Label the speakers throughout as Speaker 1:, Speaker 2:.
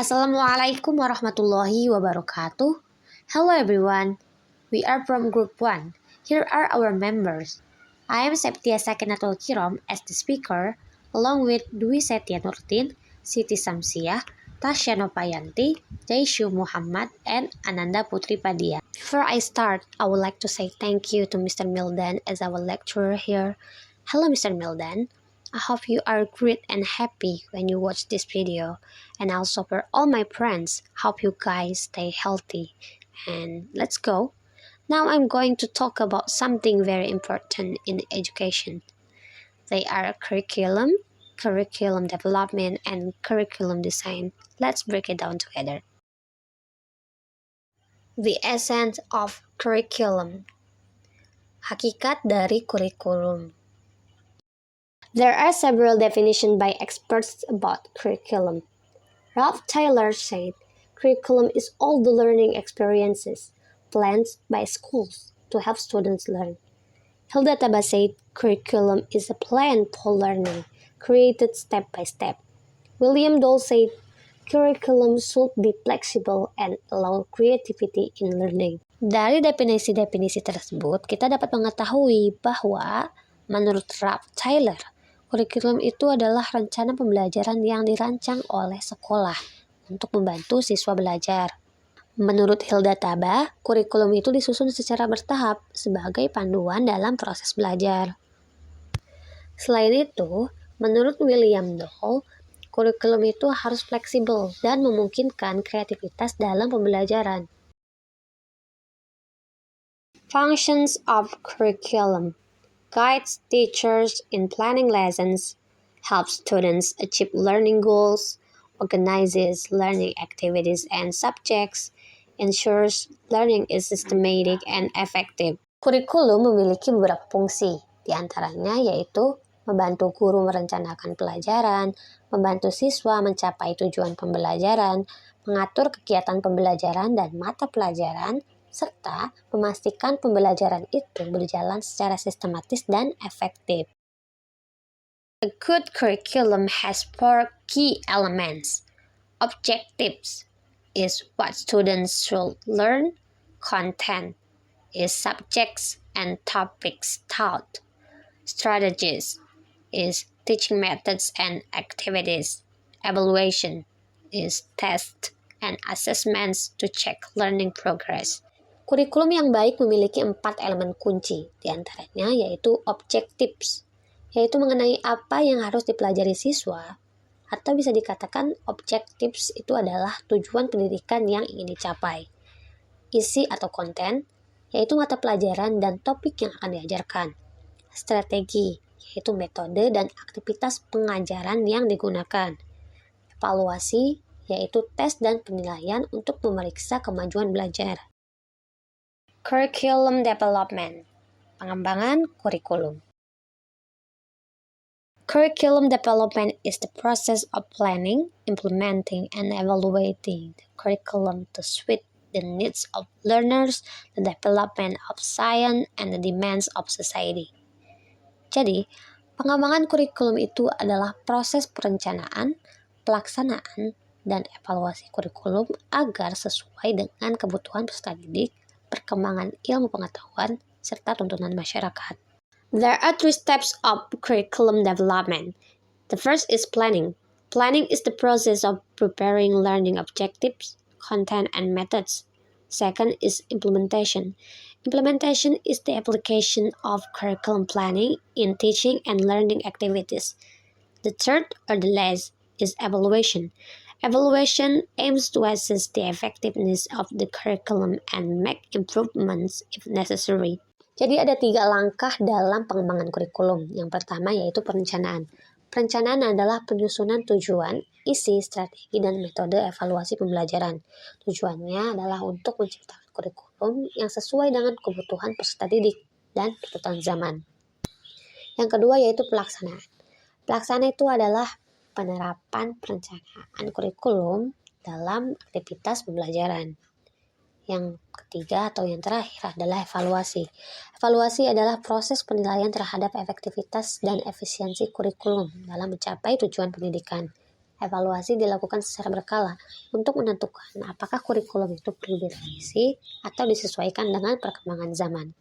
Speaker 1: Assalamualaikum warahmatullahi wabarakatuh. Hello everyone. We are from Group 1. Here are our members. I am Septia Sakinatul Kiram as the speaker, along with Dwi Setia Nurdin, Siti Samsiah, Tasya Nopayanti, Jaishu Muhammad, and Ananda Putri Padia. Before I start, I would like to say thank you to Mr. Mildan as our lecturer here. Hello Mr. Mildan. I hope you are great and happy when you watch this video. And also for all my friends, hope you guys stay healthy. And let's go. Now I'm going to talk about something very important in education. They are curriculum, curriculum development, and curriculum design. Let's break it down together. The essence of curriculum. Hakikat dari kurikulum. There are several definitions by experts about curriculum. Ralph Taylor said, curriculum is all the learning experiences planned by schools to help students learn. Hilda Taba said, curriculum is a plan for learning, created step by step. William Dole said, curriculum should be flexible and allow creativity in learning. Dari definisi-definisi tersebut, kita dapat mengetahui bahwa menurut Ralph Taylor, kurikulum itu adalah rencana pembelajaran yang dirancang oleh sekolah untuk membantu siswa belajar. Menurut Hilda Taba, kurikulum itu disusun secara bertahap sebagai panduan dalam proses belajar. Selain itu, menurut William Dole, kurikulum itu harus fleksibel dan memungkinkan kreativitas dalam pembelajaran. Functions of curriculum. Guides teachers in planning lessons, helps students achieve learning goals, organizes learning activities and subjects, ensures learning is systematic and effective. Kurikulum memiliki beberapa fungsi, di antaranya yaitu membantu guru merencanakan pelajaran, membantu siswa mencapai tujuan pembelajaran, mengatur kegiatan pembelajaran dan mata pelajaran, serta memastikan pembelajaran itu berjalan secara sistematis dan efektif. A good curriculum has 4 key elements. Objectives is what students should learn. Content is subjects and topics taught. Strategies is teaching methods and activities. Evaluation is tests and assessments to check learning progress. Kurikulum yang baik memiliki 4 elemen kunci, diantaranya yaitu objectives, yaitu mengenai apa yang harus dipelajari siswa, atau bisa dikatakan objectives itu adalah tujuan pendidikan yang ingin dicapai. Isi atau konten, yaitu mata pelajaran dan topik yang akan diajarkan. Strategi, yaitu metode dan aktivitas pengajaran yang digunakan. Evaluasi, yaitu tes dan penilaian untuk memeriksa kemajuan belajar. Curriculum development, pengembangan kurikulum. Curriculum development is the process of planning, implementing, and evaluating the curriculum to suit the needs of learners, the development of science, and the demands of society. Jadi, pengembangan kurikulum itu adalah proses perencanaan, pelaksanaan, dan evaluasi kurikulum agar sesuai dengan kebutuhan peserta didik, perkembangan ilmu pengetahuan, serta tuntunan masyarakat. There are 3 steps of curriculum development. The first is planning. Planning is the process of preparing learning objectives, content, and methods. Second is implementation. Implementation is the application of curriculum planning in teaching and learning activities. The third, or the last, is evaluation. Evaluation aims to assess the effectiveness of the curriculum and make improvements if necessary. Jadi ada 3 langkah dalam pengembangan kurikulum. Yang pertama yaitu perencanaan. Perencanaan adalah penyusunan tujuan, isi, strategi, dan metode evaluasi pembelajaran. Tujuannya adalah untuk menciptakan kurikulum yang sesuai dengan kebutuhan peserta didik dan tuntutan zaman. Yang kedua yaitu pelaksanaan. Pelaksanaan itu adalah penerapan perencanaan kurikulum dalam aktivitas pembelajaran. Yang ketiga atau yang terakhir adalah evaluasi. Evaluasi adalah proses penilaian terhadap efektivitas dan efisiensi kurikulum dalam mencapai tujuan pendidikan. Evaluasi dilakukan secara berkala untuk menentukan apakah kurikulum itu perlu direvisi atau disesuaikan dengan perkembangan zaman.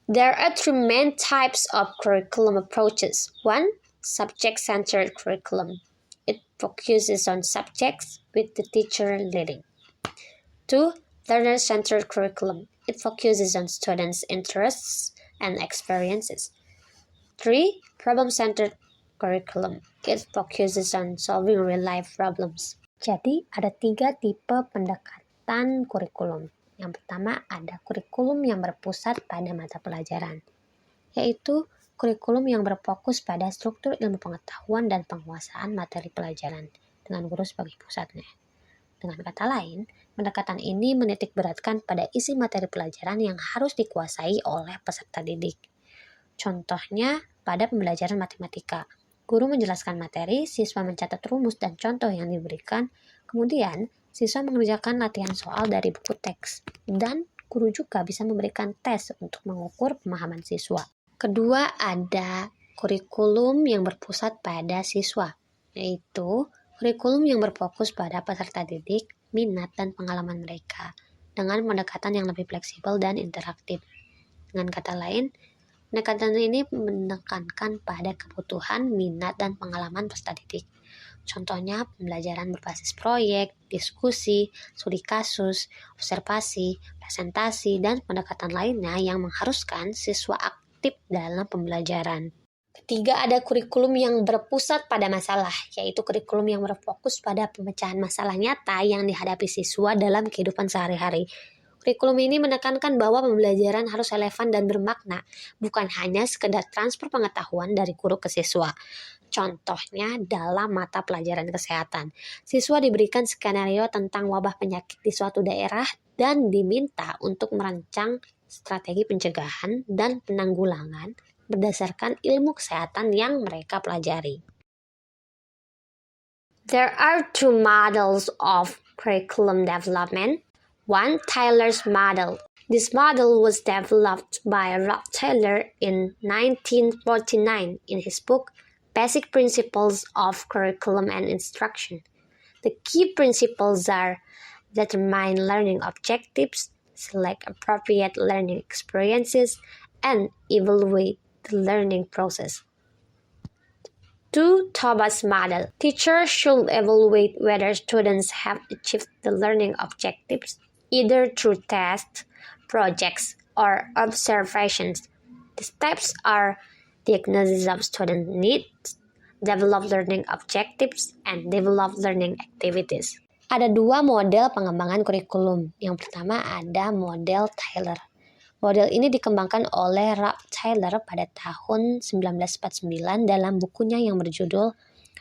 Speaker 1: There are three main types of curriculum approaches. 1. Subject-centered curriculum. It focuses on subjects with the teacher leading. 2. Learner-centered curriculum. It focuses on students' interests and experiences. 3. Problem-centered curriculum. It focuses on solving real-life problems. Jadi, ada 3 tipe pendekatan kurikulum. Yang pertama, ada kurikulum yang berpusat pada mata pelajaran, yaitu kurikulum yang berfokus pada struktur ilmu pengetahuan dan penguasaan materi pelajaran, dengan guru sebagai pusatnya. Dengan kata lain, pendekatan ini menitik beratkan pada isi materi pelajaran yang harus dikuasai oleh peserta didik. Contohnya, pada pembelajaran matematika, guru menjelaskan materi, siswa mencatat rumus dan contoh yang diberikan, kemudian siswa mengerjakan latihan soal dari buku teks, dan guru juga bisa memberikan tes untuk mengukur pemahaman siswa. Kedua, ada kurikulum yang berpusat pada siswa, yaitu kurikulum yang berfokus pada peserta didik, minat, dan pengalaman mereka, dengan pendekatan yang lebih fleksibel dan interaktif. Dengan kata lain, pendekatan ini menekankan pada kebutuhan, minat, dan pengalaman peserta didik. Contohnya pembelajaran berbasis proyek, diskusi, studi kasus, observasi, presentasi, dan pendekatan lainnya yang mengharuskan siswa aktif dalam pembelajaran. Ketiga, ada kurikulum yang berpusat pada masalah, yaitu kurikulum yang berfokus pada pemecahan masalah nyata yang dihadapi siswa dalam kehidupan sehari-hari. Kurikulum ini menekankan bahwa pembelajaran harus relevan dan bermakna, bukan hanya sekedar transfer pengetahuan dari guru ke siswa. Contohnya dalam mata pelajaran kesehatan, siswa diberikan skenario tentang wabah penyakit di suatu daerah dan diminta untuk merancang strategi pencegahan dan penanggulangan berdasarkan ilmu kesehatan yang mereka pelajari. There are 2 models of curriculum development. 1. Taylor's model. This model was developed by Rob Taylor in 1949 in his book Basic Principles of Curriculum and Instruction. The key principles are determine learning objectives, select appropriate learning experiences, and evaluate the learning process. 2. Tobac's model. Teachers should evaluate whether students have achieved the learning objectives, either through tests, projects, or observations. The steps are diagnosis of student needs, develop learning objectives, and develop learning activities. Ada 2 model pengembangan kurikulum. Yang pertama ada model Taylor. Model ini dikembangkan oleh Rob Taylor pada tahun 1949 dalam bukunya yang berjudul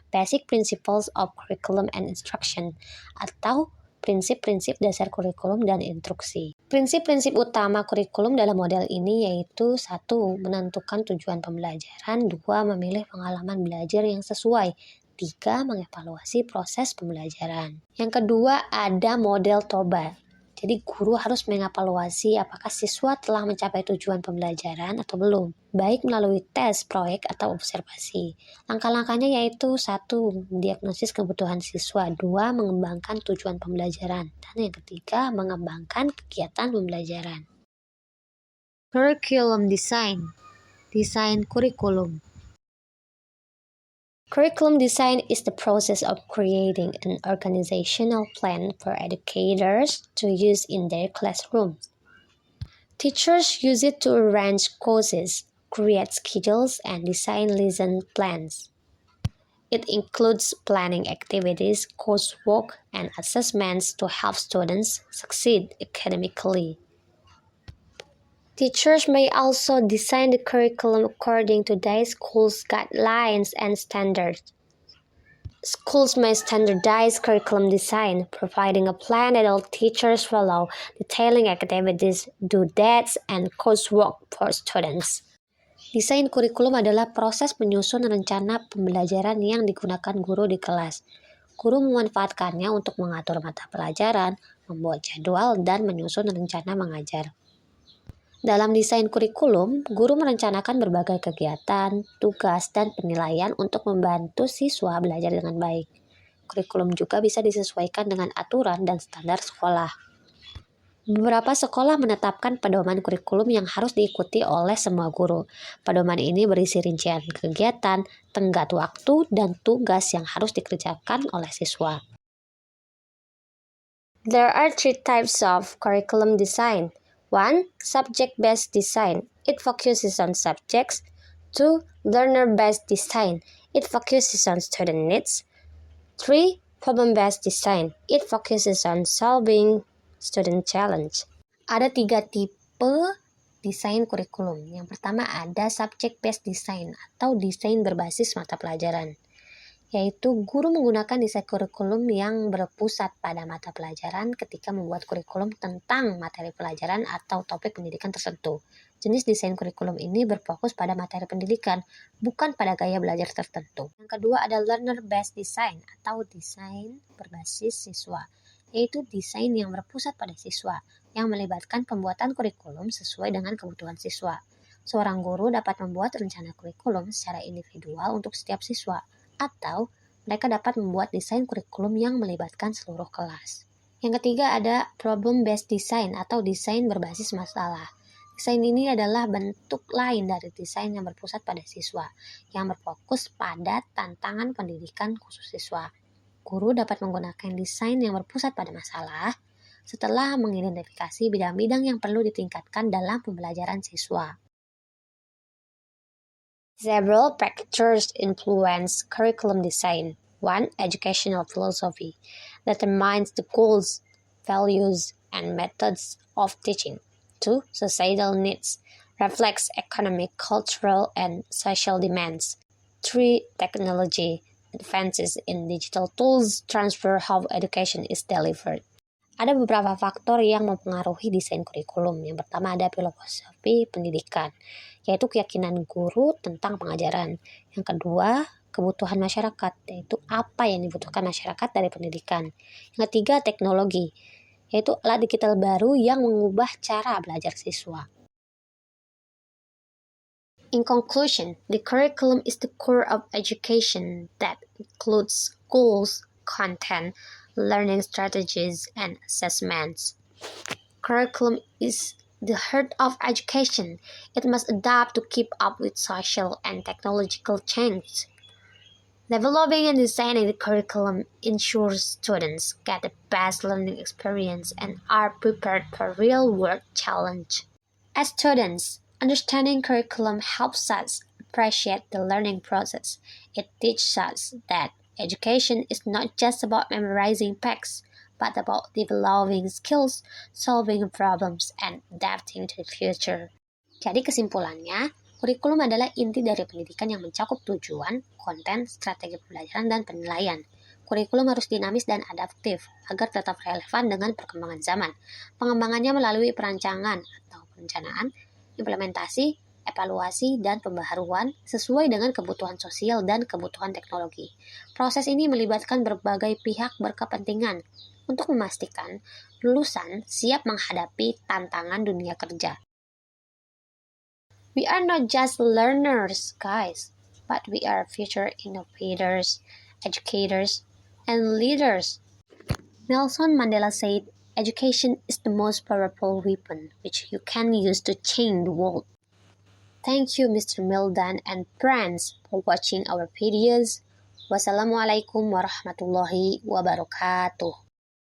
Speaker 1: Basic Principles of Curriculum and Instruction, atau prinsip-prinsip dasar kurikulum dan instruksi. Prinsip-prinsip utama kurikulum dalam model ini yaitu 1. Menentukan tujuan pembelajaran, 2. Memilih pengalaman belajar yang sesuai, 3. Mengevaluasi proses pembelajaran. Yang kedua ada model TOBA. Jadi guru harus mengevaluasi apakah siswa telah mencapai tujuan pembelajaran atau belum, baik melalui tes, proyek, atau observasi. Langkah-langkahnya yaitu 1. Diagnosis kebutuhan siswa, 2. Mengembangkan tujuan pembelajaran, dan yang ketiga mengembangkan kegiatan pembelajaran. Curriculum Design. Desain kurikulum. Curriculum design is the process of creating an organizational plan for educators to use in their classrooms. Teachers use it to arrange courses, create schedules, and design lesson plans. It includes planning activities, coursework, and assessments to help students succeed academically. Teachers may also design the curriculum according to their school's guidelines and standards. Schools may standardize curriculum design, providing a plan that all teachers follow, detailing activities, due dates, and coursework for students. Desain kurikulum adalah proses menyusun rencana pembelajaran yang digunakan guru di kelas. Guru memanfaatkannya untuk mengatur mata pelajaran, membuat jadwal, dan menyusun rencana mengajar. Dalam desain kurikulum, guru merencanakan berbagai kegiatan, tugas, dan penilaian untuk membantu siswa belajar dengan baik. Kurikulum juga bisa disesuaikan dengan aturan dan standar sekolah. Beberapa sekolah menetapkan pedoman kurikulum yang harus diikuti oleh semua guru. Pedoman ini berisi rincian kegiatan, tenggat waktu, dan tugas yang harus dikerjakan oleh siswa. There are three types of curriculum design. 1. Subject-based design. It focuses on subjects. 2. Learner-based design. It focuses on student needs. 3. Problem-based design. It focuses on solving student challenge. Ada 3 tipe desain kurikulum. Yang pertama ada subject-based design atau desain berbasis mata pelajaran, yaitu guru menggunakan desain kurikulum yang berpusat pada mata pelajaran ketika membuat kurikulum tentang materi pelajaran atau topik pendidikan tertentu. Jenis desain kurikulum ini berfokus pada materi pendidikan, bukan pada gaya belajar tertentu. Yang kedua ada learner-based design atau desain berbasis siswa, yaitu desain yang berpusat pada siswa, yang melibatkan pembuatan kurikulum sesuai dengan kebutuhan siswa. Seorang guru dapat membuat rencana kurikulum secara individual untuk setiap siswa, atau mereka dapat membuat desain kurikulum yang melibatkan seluruh kelas. Yang ketiga ada problem-based design atau desain berbasis masalah. Desain ini adalah bentuk lain dari desain yang berpusat pada siswa, yang berfokus pada tantangan pendidikan khusus siswa. Guru dapat menggunakan desain yang berpusat pada masalah setelah mengidentifikasi bidang-bidang yang perlu ditingkatkan dalam pembelajaran siswa. Several factors influence curriculum design. 1. Educational philosophy determines the goals, values, and methods of teaching. 2. Societal needs reflects economic, cultural, and social demands. 3. Technology advances in digital tools transfer how education is delivered. Ada beberapa faktor yang mempengaruhi desain kurikulum. Yang pertama ada filosofi pendidikan, yaitu keyakinan guru tentang pengajaran. Yang kedua, kebutuhan masyarakat, yaitu apa yang dibutuhkan masyarakat dari pendidikan. Yang ketiga, teknologi, yaitu alat digital baru yang mengubah cara belajar siswa. In conclusion, the curriculum is the core of education that includes goals, content, learning strategies, and assessments. Curriculum is the heart of education. It must adapt to keep up with social and technological change. Developing and designing the curriculum ensures students get the best learning experience and are prepared for real-world challenge. As students, understanding curriculum helps us appreciate the learning process. It teaches us that education is not just about memorizing facts, but about developing skills, solving problems, and adapting to the future. Jadi kesimpulannya, kurikulum adalah inti dari pendidikan yang mencakup tujuan, konten, strategi pembelajaran, dan penilaian. Kurikulum harus dinamis dan adaptif agar tetap relevan dengan perkembangan zaman. Pengembangannya melalui perancangan atau perencanaan, implementasi, evaluasi, dan pembaharuan sesuai dengan kebutuhan sosial dan kebutuhan teknologi. Proses ini melibatkan berbagai pihak berkepentingan untuk memastikan lulusan siap menghadapi tantangan dunia kerja. We are not just learners, guys, but we are future innovators, educators, and leaders. Nelson Mandela said, "Education is the most powerful weapon which you can use to change the world." Thank you, Mr. Mildan and friends, for watching our videos. Wassalamualaikum warahmatullahi wabarakatuh.